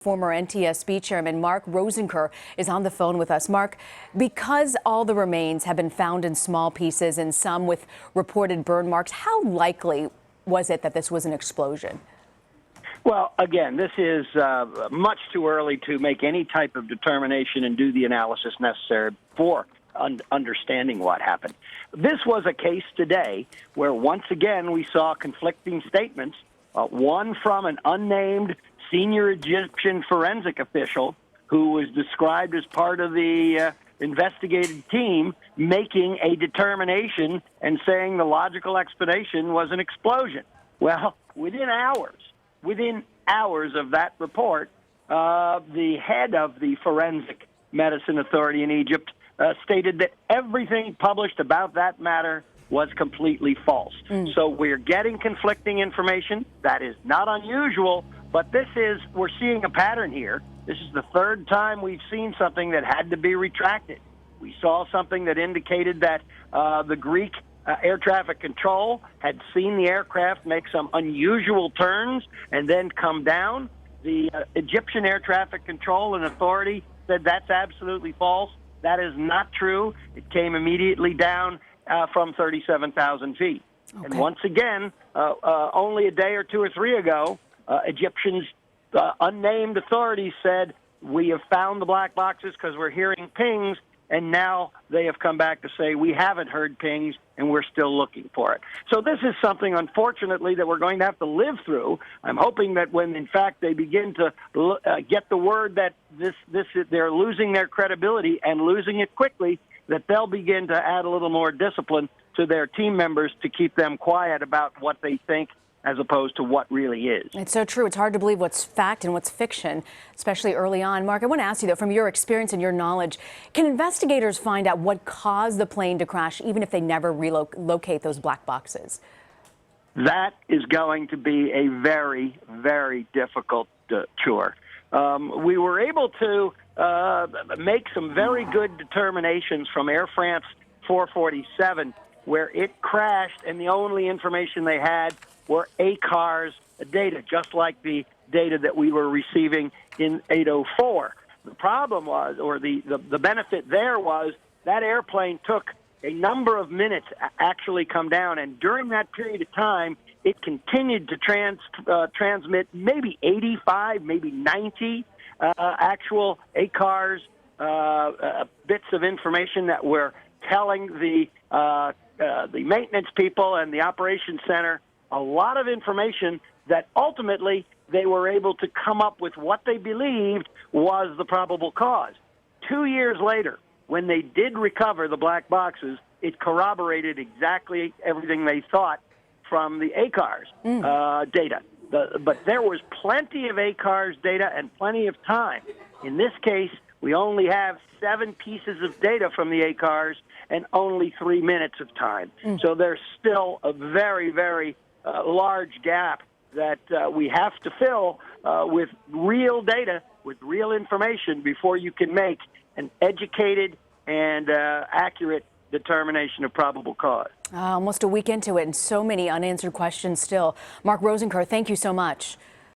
Former NTSB Chairman Mark Rosenker is on the phone with us. Mark, because all the remains have been found in small pieces and some with reported burn marks, how likely was it that this was an explosion? Well, again, this is much too early to make any type of determination and do the analysis necessary for understanding what happened. This was a case today where once again we saw conflicting statements, one from an unnamed senior Egyptian forensic official who was described as part of the investigative team making a determination and saying the logical explanation was an explosion. Well, within hours of that report, the head of the Forensic Medicine Authority in Egypt stated that everything published about that matter was completely false. So we're getting conflicting information. That is not unusual, but we're seeing a pattern here. This is the third time we've seen something that had to be retracted. We saw something that indicated that the Greek air traffic control had seen the aircraft make some unusual turns and then come down. The Egyptian air traffic control and authority said that's absolutely false. That is not true. It came immediately down from 37,000 feet. Okay. And once again, only a day or two or three ago, Egyptians, unnamed authorities said, we have found the black boxes because we're hearing pings, and now they have come back to say we haven't heard pings and we're still looking for it. So this is something, unfortunately, that we're going to have to live through. I'm hoping that when, in fact, they begin to get the word that they're losing their credibility and losing it quickly, that they'll begin to add a little more discipline to their team members to keep them quiet about what they think as opposed to what really is. It's so true. It's hard to believe what's fact and what's fiction, especially early on. Mark, I want to ask you, though, from your experience and your knowledge, can investigators find out what caused the plane to crash, even if they never relocate those black boxes? That is going to be a very, very difficult chore. We were able to make some very good determinations from Air France 447, where it crashed, and the only information they had were ACAR's data, just like the data that we were receiving in 804. The problem was, or the benefit there was, that airplane took a number of minutes to actually come down, and during that period of time, it continued to transmit maybe 85, maybe 90 actual ACAR's bits of information that were telling the maintenance people and the operations center a lot of information that ultimately they were able to come up with what they believed was the probable cause. 2 years later, when they did recover the black boxes, it corroborated exactly everything they thought from the ACAR's data. But there was plenty of ACAR's data and plenty of time. In this case, we only have 7 pieces of data from the ACAR's and only 3 minutes of time. So there's still a very, very large gap that we have to fill with real data, with real information, before you can make an educated and accurate determination of probable cause. Almost a week into it and so many unanswered questions still. Mark Rosenker, thank you so much.